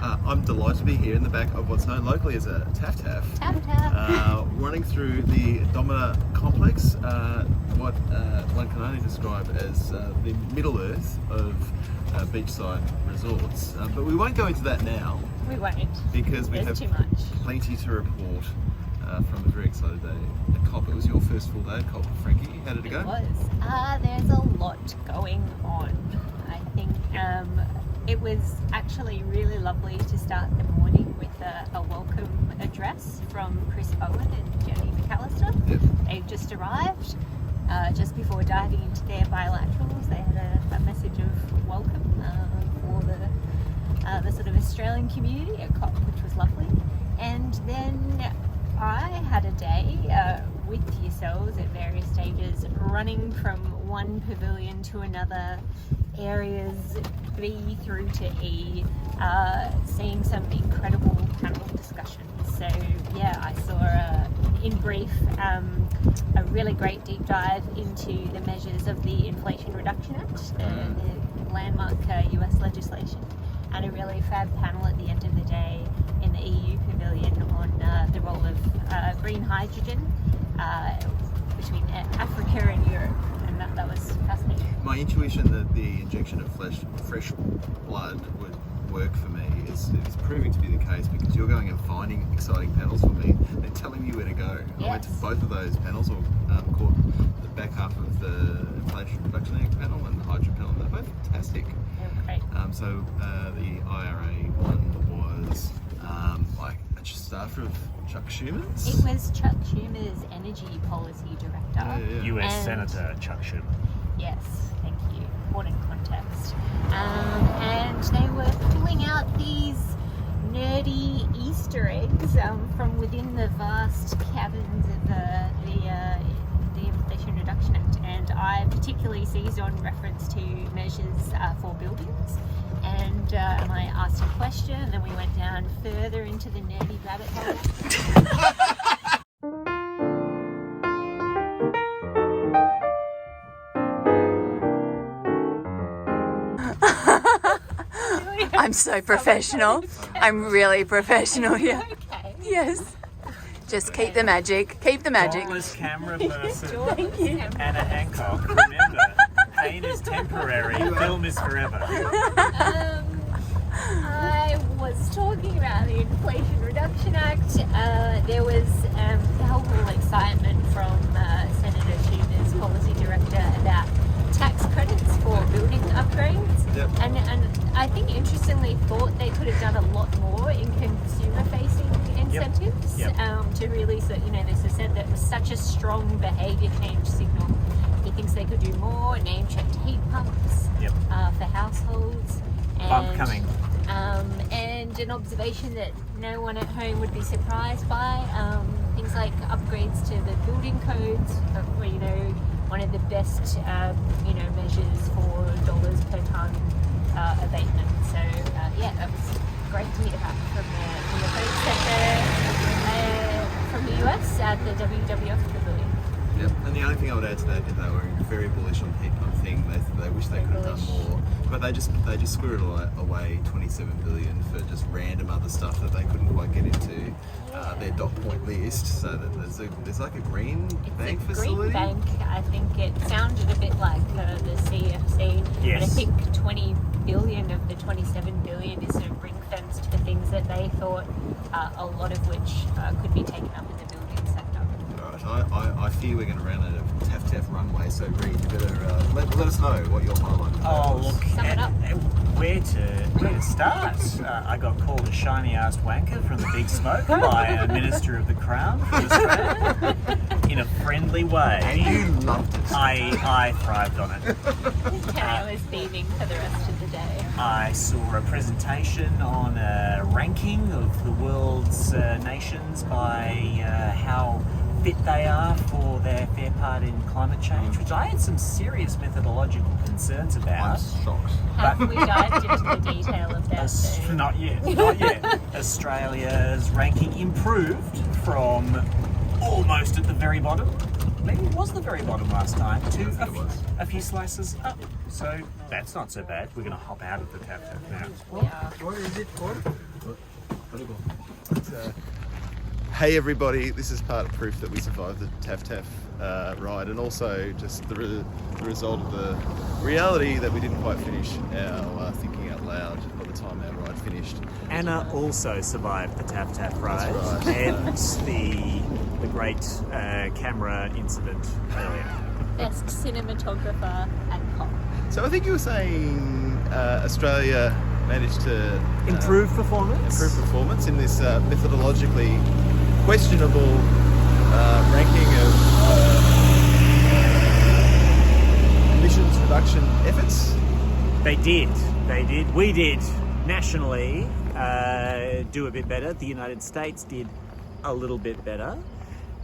I'm delighted to be here in the back of what's known locally as a taf. Running through the Domina complex, what one can only describe as the Middle Earth of beachside resorts. But we won't go into that now. We won't. Because we have too much. Plenty to report from a very excited day at COP. It was your first full day at COP, Frankie. How did it go? It was. There's a lot going on. I think it was actually really lovely to start the morning with a welcome address from Chris Owen and Jenny McAllister. Yep. They've just arrived. Just before diving into their bilaterals, they had a message of welcome for the sort of Australian community at COP, which was lovely. And then I had a day with yourselves at various stages, running from one pavilion to another, areas B through to E, seeing some incredible panel discussions. So yeah, I saw, in brief, a really great deep dive into the measures of the Inflation Reduction Act, the landmark US legislation, and a really fab panel at the end of the day in the EU pavilion on the role of green hydrogen between Africa and Europe, and that was fascinating. My intuition that the injection of fresh blood would work for me is proving to be the case, because you're going and finding exciting panels for me and telling me where to go. Yes. I went to both of those panels, or caught the back half of the Inflation Reduction Act panel and the hydrogen panel. They're both fantastic. They were great. So the IRA one was like just after of Chuck Schumer's. It was Chuck Schumer's Energy Policy Director. Yeah. US And- Senator Chuck Schumer. Yes, thank you. Important context. And they were pulling out these nerdy Easter eggs from within the vast caverns of the Inflation Reduction Act, and I particularly seized on reference to measures for buildings. And I asked a question, and then we went down further into the nerdy rabbit hole. I'm so professional. I'm really professional here. Okay. Yes. Just keep the magic. Keep the magic. Dauntless camera person, Thank you. Anna Hancock. Remember, pain is temporary, film is forever. I was talking about the Inflation Reduction Act. There was palpable excitement from Senator Schumer's policy director about tax credits for building upgrades. Yep. And I think interestingly thought they could have done a lot more in consumer-facing incentives. Yep. To really, so there's a sense that it was such a strong behaviour change signal. He thinks they could do more, name-checked heat pumps Yep. for households. Bump coming. And an observation that no one at home would be surprised by, things like upgrades to the building codes, one of the best measures for dollars per tonne abatement. So that was great to hear about from the code sector from the US at the WWF pavilion. Yep. And the only thing I would add to that is they were very bullish on the heat pump thing. They wish they could have done more, but they just squirreled away $27 billion for just random other stuff that they couldn't quite get into their dot point list. So that there's like a green bank facility. Green bank. I think it sounded a bit like the CFC. Yes. But I think 20 billion of the 27 billion is sort of ring fenced for things that they thought, a lot of which could be taken up in the building sector. I fear we're going to run out of taf runway, so Reed, you better let us know what your highlight is. Oh, look, Sum it up. where to start? I got called a shiny-ass wanker from the Big Smoke by a Minister of the Crown for Australia in a friendly way. And you loved it. I thrived on it. I was beaming for the rest of the day. I saw a presentation on a ranking of the world's nations by how fit they are for their fair part in climate change, which I had some serious methodological concerns about. I'm shocked. Have we dived into the detail of that? though? Not yet. Australia's ranking improved from almost at the very bottom, maybe it was the very bottom last time, to a few slices up. So that's not so bad. We're going to hop out of the tap now. Yeah. What is it called? Hey everybody, this is part of proof that we survived the taf ride, and also just the result of the reality that we didn't quite finish our thinking out loud by the time our ride finished. Anna also survived the taf ride right. and the great camera incident earlier. Best cinematographer at COP. So I think you were saying Australia managed to Improve performance? improve performance in this methodologically questionable ranking of emissions reduction efforts. They did. We did nationally do a bit better. The United States did a little bit better.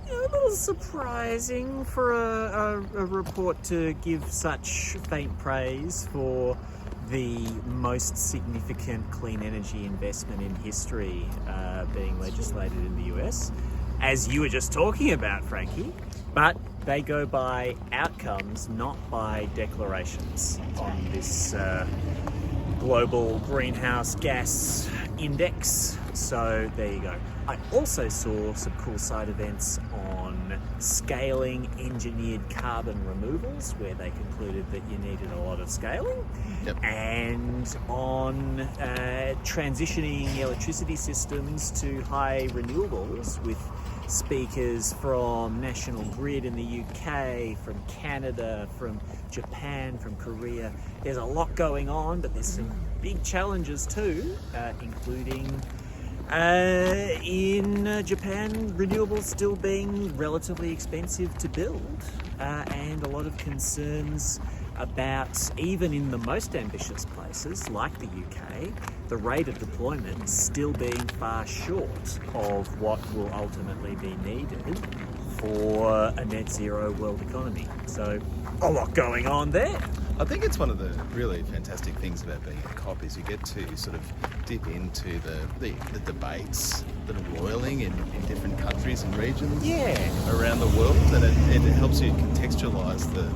A little surprising for a report to give such faint praise for the most significant clean energy investment in history being legislated in the US, as you were just talking about, Frankie. But they go by outcomes, not by declarations on this global greenhouse gas index. So there you go. I also saw some cool side events on scaling engineered carbon removals, where they concluded that you needed a lot of scaling. Yep. And on transitioning electricity systems to high renewables with speakers from National Grid in the UK, from Canada, from Japan, from Korea. There's a lot going on, but there's some big challenges too, including in Japan, renewables still being relatively expensive to build, and a lot of concerns about, even in the most ambitious places like the UK, the rate of deployment still being far short of what will ultimately be needed for a net zero world economy. So a lot going on there. I think it's one of the really fantastic things about being a COP is you get to sort of dip into the debates that are roiling in different countries and regions around the world, and it helps you contextualise the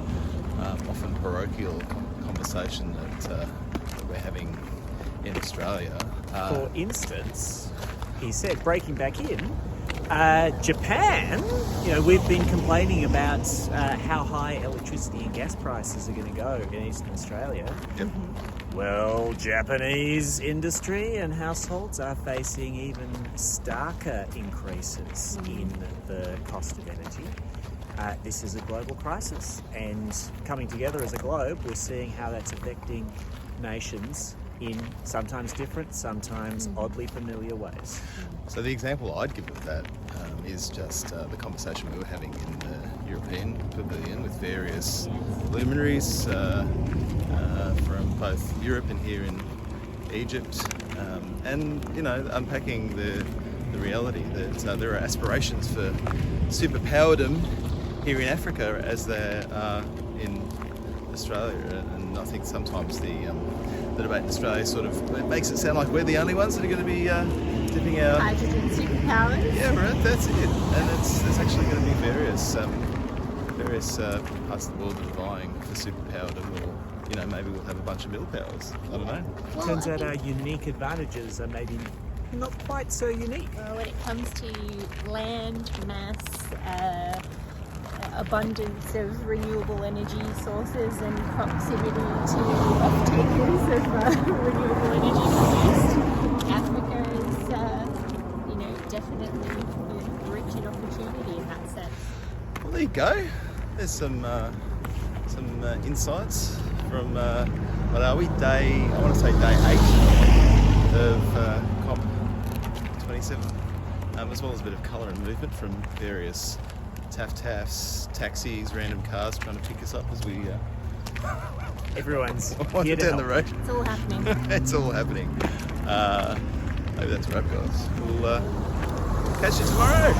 often parochial conversation that we're having in Australia. For instance, he said, breaking back in, Japan, we've been complaining about how high electricity and gas prices are going to go in Eastern Australia. Yep. Well, Japanese industry and households are facing even starker increases in the cost of energy. This is a global crisis, and coming together as a globe, we're seeing how that's affecting nations in sometimes different, sometimes oddly familiar ways. So the example I'd give of that is just the conversation we were having in the European Pavilion with various luminaries from both Europe and here in Egypt, and unpacking the reality that there are aspirations for superpowerdom here in Africa as there are in Australia, and I think sometimes the debate in Australia sort of makes it sound like we're the only ones that are going to be dipping our Hydrogen superpowers. Yeah, right. That's it. And there's actually going to be various parts of the world that are vying for superpowerdom, or maybe we'll have a bunch of middle powers. I don't know. Well, Turns I out think- our unique advantages are maybe not quite so unique. Well, when it comes to land, mass, abundance of renewable energy sources and proximity to off-takers of renewable energy produced, Africa is, definitely rich in opportunity in that sense. Well, there you go. There's some insights from what are we? I want to say day 8 of COP27, as well as a bit of colour and movement from various tafs, taxis, random cars trying to pick us up as we Everyone's wander here to down the help. road. It's all happening. It's all happening. Maybe that's right, guys. We'll catch you tomorrow.